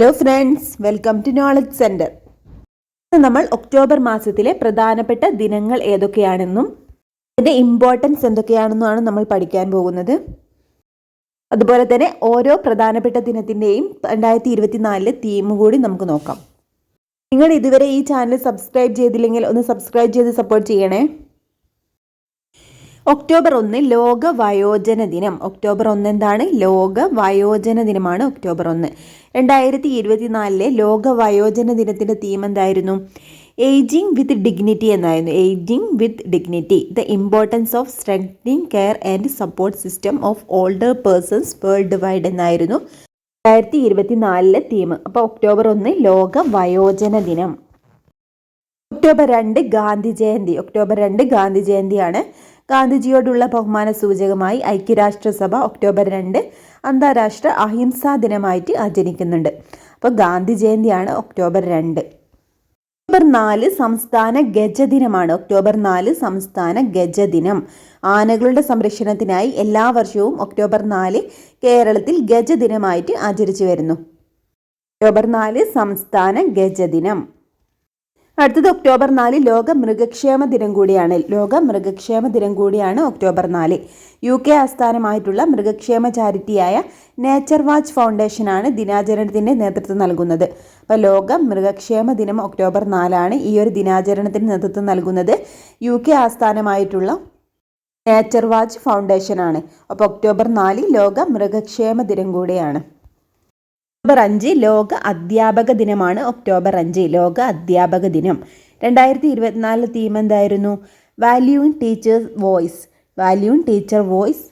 Hello friends, welcome to knowledge centre. നമ്മൾ October മാസത്തിലെ പ്രധാനപ്പെട്ട ദിനങ്ങൾ ഏതൊക്കെയാണെന്നും അതിൻ്റെ ഇമ്പോർട്ടൻസ് എന്തൊക്കെയാണെന്നുമാണ് നമ്മൾ പഠിക്കാൻ പോകുന്നത്. അതുപോലെ തന്നെ ഓരോ പ്രധാനപ്പെട്ട ദിനത്തിൻ്റെയും 2024 തീം കൂടി നമുക്ക് നോക്കാം. നിങ്ങൾ ഇതുവരെ ഈ ചാനൽ സബ്സ്ക്രൈബ് ചെയ്തില്ലെങ്കിൽ ഒന്ന് സബ്സ്ക്രൈബ് ചെയ്ത് സപ്പോർട്ട് ചെയ്യണേ. ഒക്ടോബർ 1 ലോക വയോജന ദിനം. ഒക്ടോബർ 1 എന്താണ്? ലോക വയോജന ദിനമാണ് ഒക്ടോബർ 1. 2024 ലോക വയോജന ദിനത്തിൻ്റെ തീം എന്തായിരുന്നു? ഏജിങ് വിത്ത് ഡിഗ്നിറ്റി എന്നായിരുന്നു. Ageing with dignity, the importance of strengthening care and support system of older persons world wide എന്നായിരുന്നു 2024 തീം. അപ്പോൾ ഒക്ടോബർ 1 ലോക വയോജന ദിനം. ഒക്ടോബർ 2 ഗാന്ധി ജയന്തി. ഒക്ടോബർ 2 ഗാന്ധി ജയന്തിയാണ്. ഗാന്ധിജിയോടുള്ള ബഹുമാന സൂചകമായി ഐക്യരാഷ്ട്രസഭ ഒക്ടോബർ 2 അന്താരാഷ്ട്ര അഹിംസാ ദിനമായിട്ട് ആചരിക്കുന്നുണ്ട്. അപ്പോൾ ഗാന്ധി ജയന്തിയാണ് ഒക്ടോബർ 2. ഒക്ടോബർ 4 സംസ്ഥാന ഗജദിനമാണ്. ഒക്ടോബർ 4 സംസ്ഥാന ഗജദിനം. ആനകളുടെ സംരക്ഷണത്തിനായി എല്ലാ വർഷവും ഒക്ടോബർ 4 കേരളത്തിൽ ഗജദിനമായിട്ട് ആചരിച്ചു വരുന്നു. ഒക്ടോബർ 4 സംസ്ഥാന ഗജദിനം. അടുത്തത് ഒക്ടോബർ 4 ലോക മൃഗക്ഷേമ ദിനം കൂടിയാണ്. ലോക മൃഗക്ഷേമ ദിനം കൂടിയാണ് ഒക്ടോബർ 4. UK ആസ്ഥാനമായിട്ടുള്ള മൃഗക്ഷേമ ചാരിറ്റിയായ നേച്ചർ വാച്ച് ഫൗണ്ടേഷനാണ് ദിനാചരണത്തിന് നേതൃത്വം നൽകുന്നത്. അപ്പോൾ ലോക മൃഗക്ഷേമ ദിനം ഒക്ടോബർ 4 ഈ ഒരു ദിനാചരണത്തിന് നേതൃത്വം നൽകുന്നത് UK ആസ്ഥാനമായിട്ടുള്ള നേച്ചർ വാച്ച് ഫൗണ്ടേഷനാണ്. അപ്പോൾ ഒക്ടോബർ 4 ലോക മൃഗക്ഷേമ ദിനം കൂടിയാണ്. ഒക്ടോബർ 5 ലോക അധ്യാപക ദിനമാണ്. ഒക്ടോബർ 5 ലോക അധ്യാപക ദിനം. 2024 തീം എന്തായിരുന്നു? Valuing teachers voice. Valuing teacher voice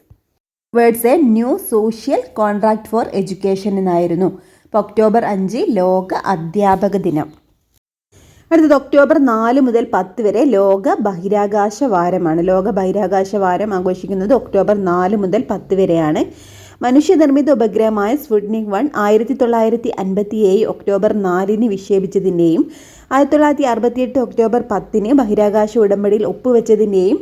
words A new social contract for education എന്നായിരുന്നു. അപ്പോൾ ഒക്ടോബർ 5 ലോക അധ്യാപക ദിനം. അടുത്തത് ഒക്ടോബർ 4 മുതൽ 10 വരെ ലോക ബഹിരാകാശ വാരമാണ്. ലോക ബഹിരാകാശ വാരം ആഘോഷിക്കുന്നത് ഒക്ടോബർ 4 മുതൽ 10 വരെയാണ്. മനുഷ്യനിർമ്മിത ഉപഗ്രഹമായ സ്പുട്നിക് 1 1957 ഒക്ടോബർ 4 വിക്ഷേപിച്ചതിൻ്റെയും 1968 ഒക്ടോബർ 10 ബഹിരാകാശ ഉടമ്പടിയിൽ ഒപ്പുവെച്ചതിൻ്റെയും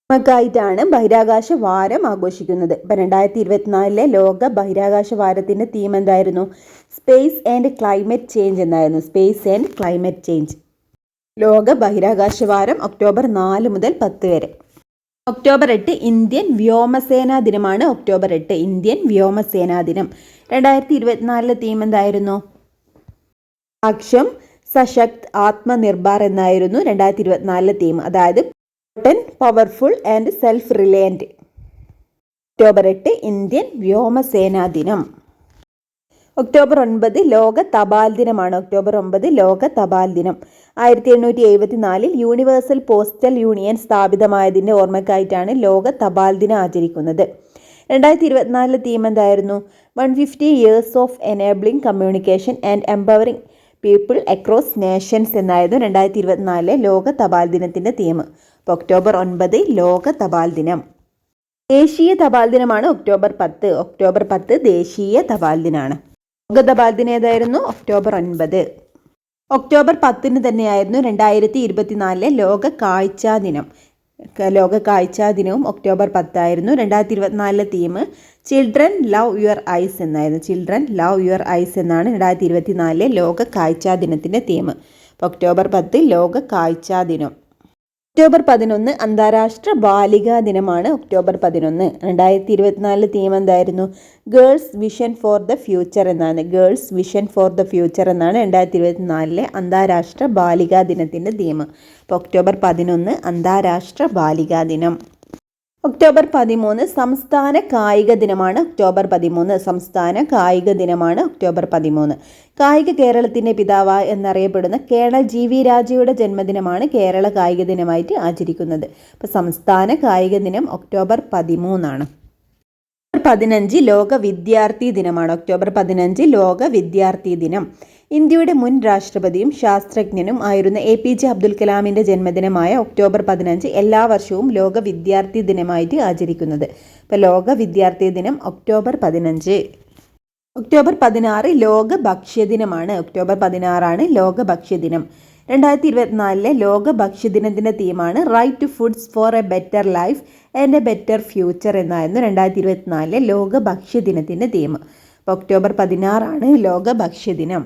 ായിട്ടാണ് ബഹിരാകാശ വാരം ആഘോഷിക്കുന്നത്. ഇപ്പം 2024 ലോക ബഹിരാകാശ വാരത്തിൻ്റെ തീം എന്തായിരുന്നു? സ്പേസ് ആൻഡ് ക്ലൈമറ്റ് ചേഞ്ച് എന്നായിരുന്നു. Space and climate change. ലോക ബഹിരാകാശ വാരം ഒക്ടോബർ 4 മുതൽ 10 വരെ. ഒക്ടോബർ 8 ഇന്ത്യൻ വ്യോമസേനാ ദിനമാണ്. ഒക്ടോബർ 8 ഇന്ത്യൻ വ്യോമസേനാ ദിനം. 2024 തീം എന്തായിരുന്നു? അക്ഷം സശക്ത് ആത്മനിർഭർ എന്നായിരുന്നു 2024 തീം. അതായത് powerful and self reliant. October 8 Indian വ്യോമസേനാ ദിനം. ഒക്ടോബർ 9 ലോക തപാൽ ദിനമാണ്. ഒക്ടോബർ 9 ലോക തപാൽ ദിനം. 1874 യൂണിവേഴ്സൽ പോസ്റ്റൽ യൂണിയൻ സ്ഥാപിതമായതിൻ്റെ ഓർമ്മയ്ക്കായിട്ടാണ് ലോക തപാൽ ദിനം ആചരിക്കുന്നത്. 2024 തീം എന്തായിരുന്നു? 150 years of enabling communication and empowering people across Nations എന്നായിരുന്നു 2024 ലോക തപാൽ ദിനത്തിൻ്റെ തീം. അപ്പോൾ ഒക്ടോബർ 9 ലോക തപാൽ ദിനം. ദേശീയ തപാൽ ദിനമാണ് ഒക്ടോബർ 10. ഒക്ടോബർ 10 ദേശീയ തപാൽ ദിനമാണ്. ലോക തപാൽ ദിനം ഏതായിരുന്നു? ഒക്ടോബർ 9. ഒക്ടോബർ 10 തന്നെയായിരുന്നു 2024 ലോക കാഴ്ചാ ദിനം. ലോക കാഴ്ചാ ദിനവും ഒക്ടോബർ 10 ആയിരുന്നു. 2024 theme children love your eyes എന്നായിരുന്നു. ചിൽഡ്രൻ ലവ് യുവർ ഐസ് എന്നാണ് 2024 ലോക കാഴ്ചാ ദിനത്തിൻ്റെ തീം. ഒക്ടോബർ 10 ലോക കാഴ്ചാ ദിനം. ഒക്ടോബർ 11 അന്താരാഷ്ട്ര ബാലികാ ദിനമാണ്. ഒക്ടോബർ 11. 2024 തീം എന്തായിരുന്നു? Girls vision for the future എന്നാണ്. Girls vision for the future എന്നാണ് 2024 അന്താരാഷ്ട്ര ബാലികാ ദിനത്തിൻ്റെ തീം. അപ്പോൾ ഒക്ടോബർ 11 അന്താരാഷ്ട്ര ബാലികാ ദിനം. ഒക്ടോബർ 13 സംസ്ഥാന കായിക ദിനമാണ്. ഒക്ടോബർ 13 സംസ്ഥാന കായിക ദിനമാണ്. ഒക്ടോബർ 13 കായിക കേരളത്തിൻ്റെ പിതാവ് എന്നറിയപ്പെടുന്ന കേണൽ GV രാജയുടെ ജന്മദിനമാണ് കേരള കായിക ദിനമായിട്ട് ആചരിക്കുന്നത്. അപ്പോൾ സംസ്ഥാന കായിക ദിനം ഒക്ടോബർ 13 ആണ്. 15 ലോക വിദ്യാർത്ഥി ദിനമാണ്. ഒക്ടോബർ 15 ലോക വിദ്യാർത്ഥി ദിനം. ഇന്ത്യയുടെ മുൻ രാഷ്ട്രപതിയും ശാസ്ത്രജ്ഞനും ആയിരുന്ന APJ അബ്ദുൽ കലാമിൻ്റെ ജന്മദിനമായ ഒക്ടോബർ 15 എല്ലാ വർഷവും ലോക വിദ്യാർത്ഥി ദിനമായിട്ട് ആചരിക്കുന്നത്. അപ്പോൾ ലോക വിദ്യാർത്ഥി ദിനം ഒക്ടോബർ 15. ഒക്ടോബർ 16 ലോക ഭക്ഷ്യദിനമാണ്. ഒക്ടോബർ 16 ലോക ഭക്ഷ്യദിനം. 2024 ലോക ഭക്ഷ്യദിനത്തിൻ്റെ തീമാണ് right to foods for a better life and a better future എന്നായിരുന്നു 2024 ലോക ഭക്ഷ്യദിനത്തിൻ്റെ തീം. അപ്പോൾ ഒക്ടോബർ 16 ലോക ഭക്ഷ്യദിനം.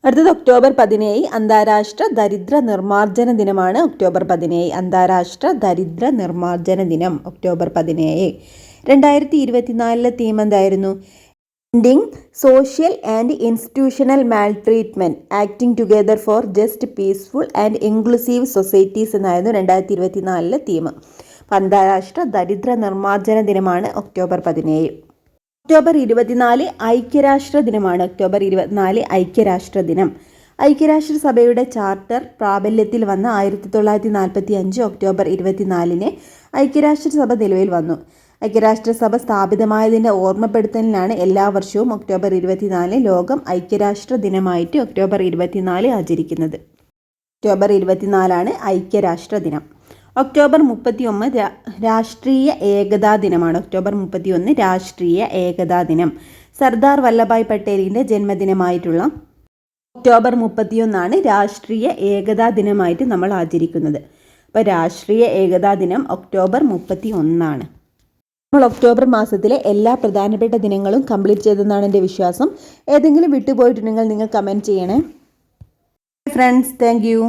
അടുത്തത് ഒക്ടോബർ 17 അന്താരാഷ്ട്ര ദരിദ്ര നിർമ്മാർജ്ജന ദിനമാണ്. ഒക്ടോബർ 17 അന്താരാഷ്ട്ര ദരിദ്ര നിർമ്മാർജ്ജന ദിനം ഒക്ടോബർ 17. 2024 തീം എന്തായിരുന്നു? Ending social and institutional maltreatment, acting together for just peaceful and inclusive societies എന്നായിരുന്നു 2024 തീം. അന്താരാഷ്ട്ര ദരിദ്ര നിർമ്മാർജ്ജന ദിനമാണ് ഒക്ടോബർ 17. ഒക്ടോബർ 24 ഐക്യരാഷ്ട്ര ദിനമാണ്. ഒക്ടോബർ 24 ഐക്യരാഷ്ട്ര ദിനം. ഐക്യരാഷ്ട്രസഭയുടെ ചാർട്ടർ പ്രാബല്യത്തിൽ വന്ന 1945 ഒക്ടോബർ 24 ഐക്യരാഷ്ട്രസഭ നിലവിൽ വന്നു. ഐക്യരാഷ്ട്രസഭ സ്ഥാപിതമായതിൻ്റെ ഓർമ്മപ്പെടുത്തലിനാണ് എല്ലാ വർഷവും ഒക്ടോബർ 24 ലോകം ഐക്യരാഷ്ട്ര ദിനമായിട്ട് ഒക്ടോബർ 24 ആചരിക്കുന്നത്. ഒക്ടോബർ 24 ഐക്യരാഷ്ട്ര ദിനം. ഒക്ടോബർ 31 രാഷ്ട്രീയ ഏകതാ ദിനമാണ്. ഒക്ടോബർ 31 രാഷ്ട്രീയ ഏകതാ ദിനം. സർദാർ വല്ലഭായ് പട്ടേലിൻ്റെ ജന്മദിനമായിട്ടുള്ള ഒക്ടോബർ 31 രാഷ്ട്രീയ ഏകതാ ദിനമായിട്ട് നമ്മൾ ആചരിക്കുന്നത്. അപ്പോൾ രാഷ്ട്രീയ ഏകതാ ദിനം ഒക്ടോബർ 31. നമ്മൾ ഒക്ടോബർ മാസത്തിലെ എല്ലാ പ്രധാനപ്പെട്ട ദിനങ്ങളും കംപ്ലീറ്റ് ചെയ്തെന്നാണ് എൻ്റെ വിശ്വാസം. ഏതെങ്കിലും വിട്ടുപോയിട്ടുണ്ടെങ്കിൽ നിങ്ങൾ കമൻറ്റ് ചെയ്യണേ. Friends, thank you.